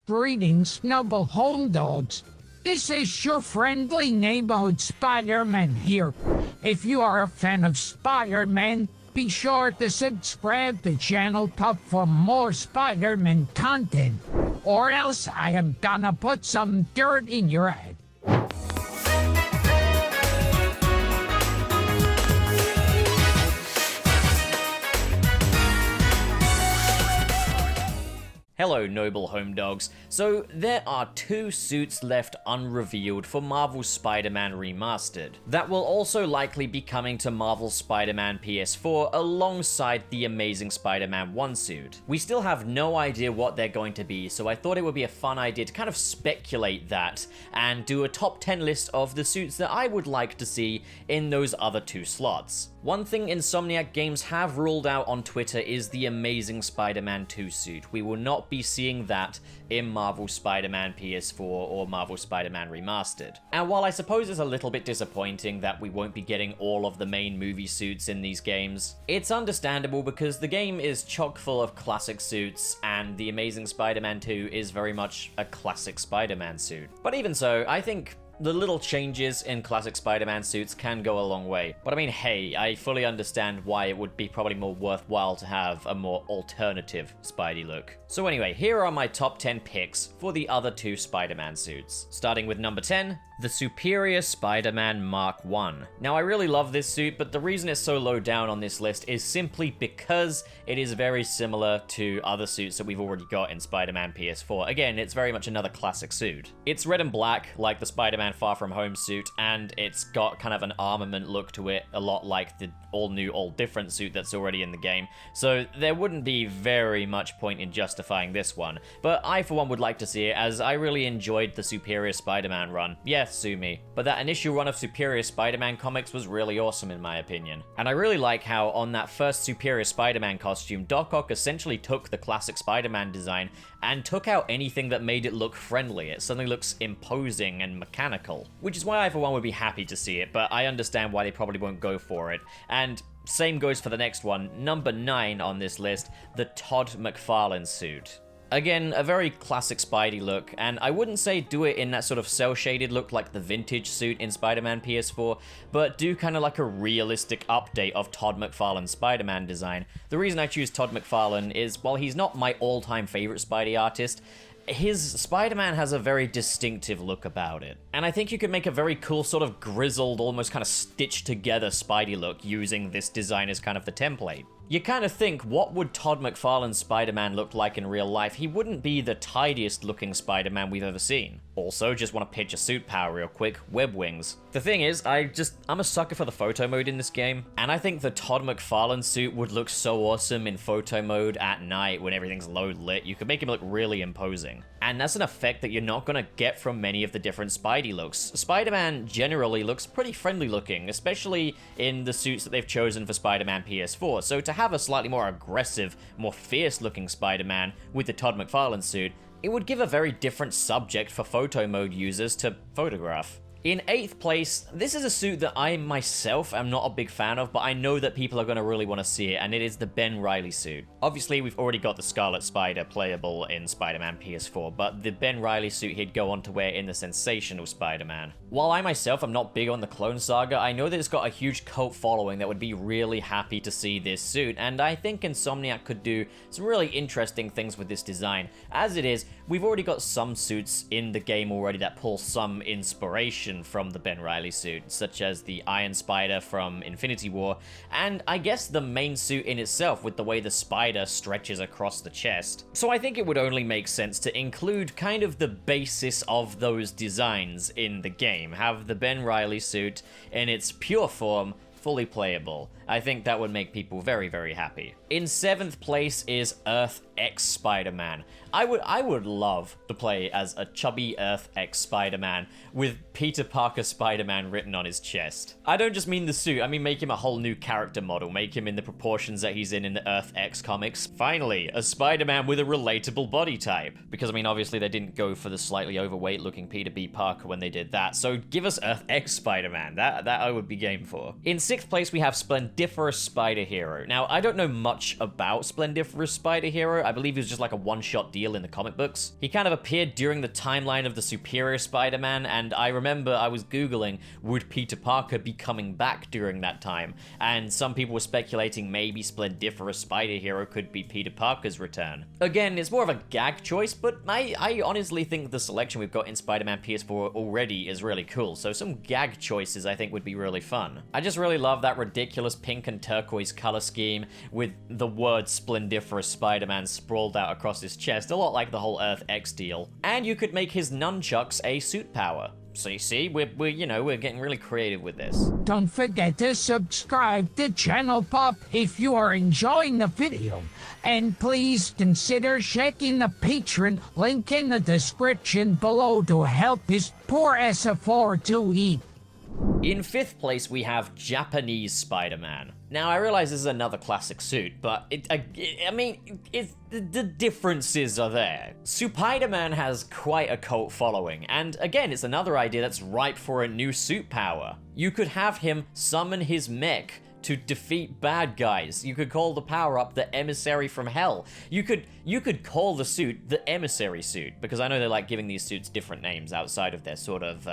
Greetings, noble home dogs. This is your friendly neighborhood Spider-Man here. If you are a fan of Spider-Man, be sure to subscribe to channel Pop for more Spider-Man content, or else I am gonna put some dirt in your head. Hello noble home dogs. So there are 2 suits left unrevealed for Marvel's Spider-Man Remastered that will also likely be coming to Marvel's Spider-Man PS4 alongside the Amazing Spider-Man 1 suit. We still have no idea what they're going to be, so I thought it would be a fun idea to kind of speculate that and do a top 10 list of the suits that I would like to see in those other 2 slots. One thing Insomniac Games have ruled out on Twitter is the Amazing Spider-Man 2 suit. We will not be seeing that in Marvel Spider-Man PS4 or Marvel Spider-Man Remastered. And while I suppose it's a little bit disappointing that we won't be getting all of the main movie suits in these games, it's understandable because the game is chock full of classic suits and the Amazing Spider-Man 2 is very much a classic Spider-Man suit. But even so, I think the little changes in classic Spider-Man suits can go a long way. But I mean, hey, I fully understand why it would be probably more worthwhile to have a more alternative Spidey look. So anyway, here are my top 10 picks for the other 2 Spider-Man suits. Starting with number 10, the Superior Spider-Man Mark 1. Now I really love this suit, but the reason it's so low down on this list is simply because it is very similar to other suits that we've already got in Spider-Man PS4. Again, it's very much another classic suit. It's red and black, like the Spider-Man Far From Home suit, and it's got kind of an armament look to it, a lot like the all-new, all-different suit that's already in the game, so there wouldn't be very much point in justifying this one. But I, for one, would like to see it, as I really enjoyed the Superior Spider-Man run. Yes, sue me. But that initial run of Superior Spider-Man comics was really awesome in my opinion. And I really like how on that first Superior Spider-Man costume, Doc Ock essentially took the classic Spider-Man design and took out anything that made it look friendly. It suddenly looks imposing and mechanical, which is why I, for one, would be happy to see it, but I understand why they probably won't go for it. And same goes for the next one, number 9 on this list, the Todd McFarlane suit. Again, a very classic Spidey look, and I wouldn't say do it in that sort of cel-shaded look like the vintage suit in Spider-Man PS4, but do kind of like a realistic update of Todd McFarlane's Spider-Man design. The reason I choose Todd McFarlane is, while he's not my all-time favorite Spidey artist, his Spider-Man has a very distinctive look about it. And I think you could make a very cool sort of grizzled, almost kind of stitched together Spidey look using this design as kind of the template. You kind of think, what would Todd McFarlane's Spider-Man look like in real life? He wouldn't be the tidiest looking Spider-Man we've ever seen. Also, just want to pitch a suit power real quick, web wings. The thing is, I'm a sucker for the photo mode in this game, and I think the Todd McFarlane suit would look so awesome in photo mode at night when everything's low lit. You could make him look really imposing. And that's an effect that you're not gonna get from many of the different Spidey looks. Spider-Man generally looks pretty friendly looking, especially in the suits that they've chosen for Spider-Man PS4, so to have a slightly more aggressive, more fierce looking Spider-Man with the Todd McFarlane suit, it would give a very different subject for photo mode users to photograph. In 8th place, this is a suit that I myself am not a big fan of, but I know that people are going to really want to see it, and it is the Ben Reilly suit. Obviously, we've already got the Scarlet Spider playable in Spider-Man PS4, but the Ben Reilly suit he'd go on to wear in the Sensational Spider-Man. While I myself am not big on the Clone Saga, I know that it's got a huge cult following that would be really happy to see this suit, and I think Insomniac could do some really interesting things with this design. As it is, we've already got some suits in the game already that pull some inspiration from the Ben Reilly suit, such as the Iron Spider from Infinity War, and I guess the main suit in itself with the way the spider stretches across the chest. So I think it would only make sense to include kind of the basis of those designs in the game, have the Ben Reilly suit in its pure form fully playable. I think that would make people very, very happy. In 7th place is Earth X Spider-Man. I would love to play as a chubby Earth X Spider-Man with Peter Parker Spider-Man written on his chest. I don't just mean the suit, I mean make him a whole new character model, make him in the proportions that he's in the Earth X comics. Finally, a Spider-Man with a relatable body type. Because I mean, obviously they didn't go for the slightly overweight looking Peter B. Parker when they did that, so give us Earth X Spider-Man, that I would be game for. In 6th place we have Splendid Splendiferous Spider Hero. Now, I don't know much about Splendiferous Spider Hero. I believe he was just like a one-shot deal in the comic books. He kind of appeared during the timeline of the Superior Spider-Man, and I remember I was Googling, would Peter Parker be coming back during that time? And some people were speculating maybe Splendiferous Spider Hero could be Peter Parker's return. Again, it's more of a gag choice, but I honestly think the selection we've got in Spider-Man PS4 already is really cool, so some gag choices I think would be really fun. I just really love that ridiculous pink and turquoise color scheme with the word Splendiferous Spider-Man sprawled out across his chest, a lot like the whole Earth X deal. And you could make his nunchucks a suit power. So you see, we're getting really creative with this. Don't forget to subscribe to Channel Pop if you are enjoying the video. And please consider checking the Patreon link in the description below to help this poor SF4 to eat. In 5th place, we have Japanese Spider-Man. Now, I realize this is another classic suit, but the differences are there. Spider-Man has quite a cult following, and again, it's another idea that's ripe for a new suit power. You could have him summon his mech to defeat bad guys. You could call the power-up the Emissary from Hell. You could call the suit the Emissary suit, because I know they like giving these suits different names outside of their sort of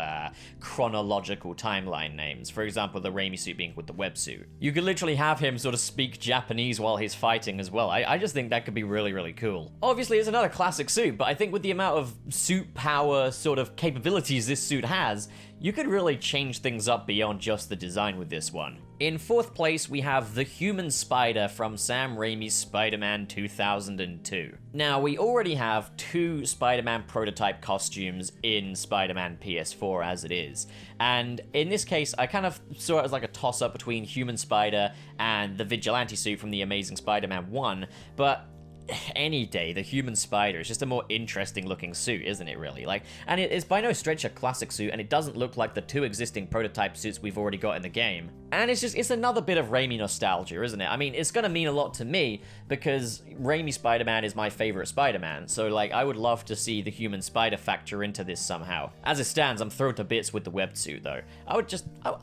chronological timeline names. For example, the Reilly Suit being with the web suit. You could literally have him sort of speak Japanese while he's fighting as well. I just think that could be really, really cool. Obviously, it's another classic suit, but I think with the amount of suit power sort of capabilities this suit has, you could really change things up beyond just the design with this one. In 4th place, we have the Human Spider from Sam Raimi's Spider-Man 2002. Now, we already have 2 Spider-Man prototype costumes in Spider-Man PS4 as it is. And in this case, I kind of saw it as like a toss-up between Human Spider and the Vigilante suit from the Amazing Spider-Man 1, but any day, the Human Spider is just a more interesting looking suit, isn't it, really? And it's by no stretch a classic suit, and it doesn't look like the 2 existing prototype suits we've already got in the game. And it's another bit of Raimi nostalgia, isn't it? I mean, it's gonna mean a lot to me, because Raimi Spider-Man is my favorite Spider-Man, so, I would love to see the Human Spider factor into this somehow. As it stands, I'm thrilled to bits with the web suit, though. I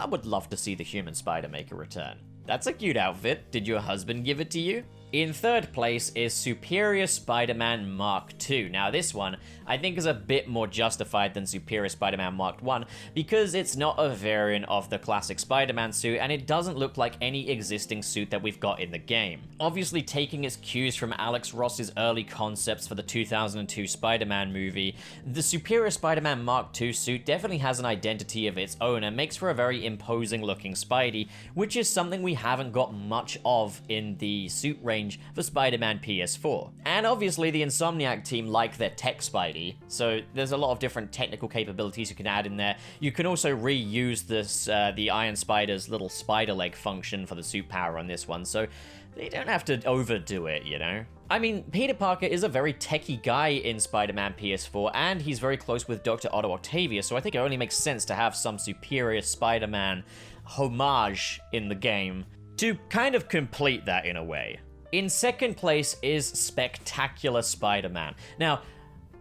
would love to see the Human Spider make a return. That's a cute outfit. Did your husband give it to you? In 3rd place is Superior Spider-Man Mark II. Now this one, I think is a bit more justified than Superior Spider-Man Mark I, because it's not a variant of the classic Spider-Man suit, and it doesn't look like any existing suit that we've got in the game. Obviously taking its cues from Alex Ross's early concepts for the 2002 Spider-Man movie, the Superior Spider-Man Mark II suit definitely has an identity of its own and makes for a very imposing looking Spidey, which is something we haven't got much of in the suit range for Spider-Man PS4. And obviously the Insomniac team like their tech Spidey, so there's a lot of different technical capabilities you can add in there. You can also reuse this, the Iron Spider's little spider leg function for the suit power on this one, so they don't have to overdo it, you know? I mean, Peter Parker is a very techie guy in Spider-Man PS4, and he's very close with Dr. Otto Octavius, so I think it only makes sense to have some Superior Spider-Man homage in the game to kind of complete that in a way. In 2nd place is Spectacular Spider-Man. Now,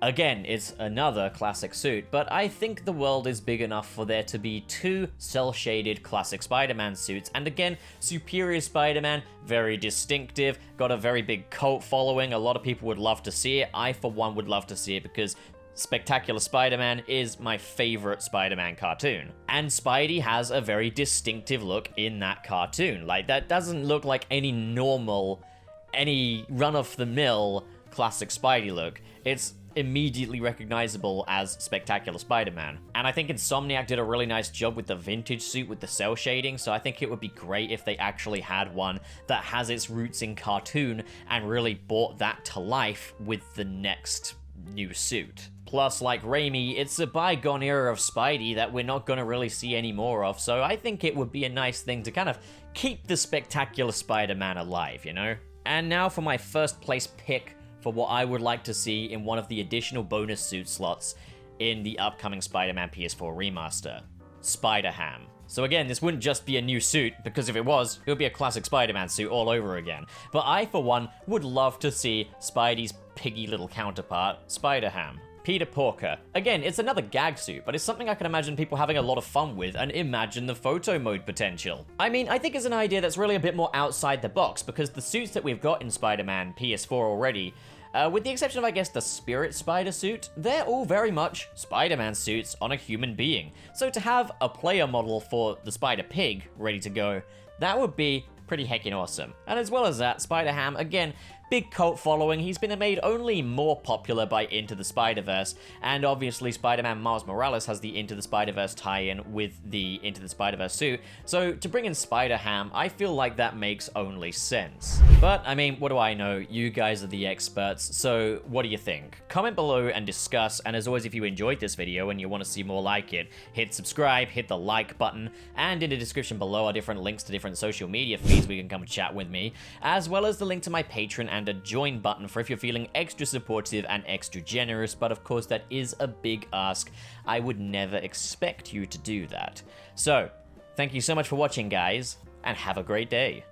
again, it's another classic suit, but I think the world is big enough for there to be 2 cel-shaded classic Spider-Man suits, and again, Superior Spider-Man, very distinctive, got a very big cult following, a lot of people would love to see it. I, for one, would love to see it because Spectacular Spider-Man is my favorite Spider-Man cartoon. And Spidey has a very distinctive look in that cartoon. That doesn't look like any run-of-the-mill classic Spidey look. It's immediately recognizable as Spectacular Spider-Man. And I think Insomniac did a really nice job with the vintage suit with the cel shading, so I think it would be great if they actually had one that has its roots in cartoon and really brought that to life with the next new suit. Plus, like Raimi, it's a bygone era of Spidey that we're not gonna really see any more of, so I think it would be a nice thing to kind of keep the Spectacular Spider-Man alive, you know? And now for my 1st place pick for what I would like to see in one of the additional bonus suit slots in the upcoming Spider-Man PS4 Remaster. Spider-Ham. So again, this wouldn't just be a new suit, because if it was, it would be a classic Spider-Man suit all over again. But I, for one, would love to see Spidey's piggy little counterpart, Spider-Ham. Peter Porker. Again, it's another gag suit, but it's something I can imagine people having a lot of fun with, and imagine the photo mode potential. I mean, I think it's an idea that's really a bit more outside the box, because the suits that we've got in Spider-Man PS4 already, with the exception of, I guess, the Spirit Spider suit, they're all very much Spider-Man suits on a human being. So to have a player model for the Spider-Pig ready to go, that would be pretty heckin' awesome. And as well as that, Spider-Ham, again, big cult following. He's been made only more popular by Into the Spider-Verse, and obviously Spider-Man Miles Morales has the Into the Spider-Verse tie-in with the Into the Spider-Verse suit, so to bring in Spider-Ham, I feel like that makes only sense. But, I mean, what do I know? You guys are the experts, so what do you think? Comment below and discuss, and as always, if you enjoyed this video and you want to see more like it, hit subscribe, hit the like button, and in the description below are different links to different social media feeds where you can come chat with me, as well as the link to my Patreon and a join button for if you're feeling extra supportive and extra generous, but of course that is a big ask. I would never expect you to do that. So, thank you so much for watching, guys, and have a great day.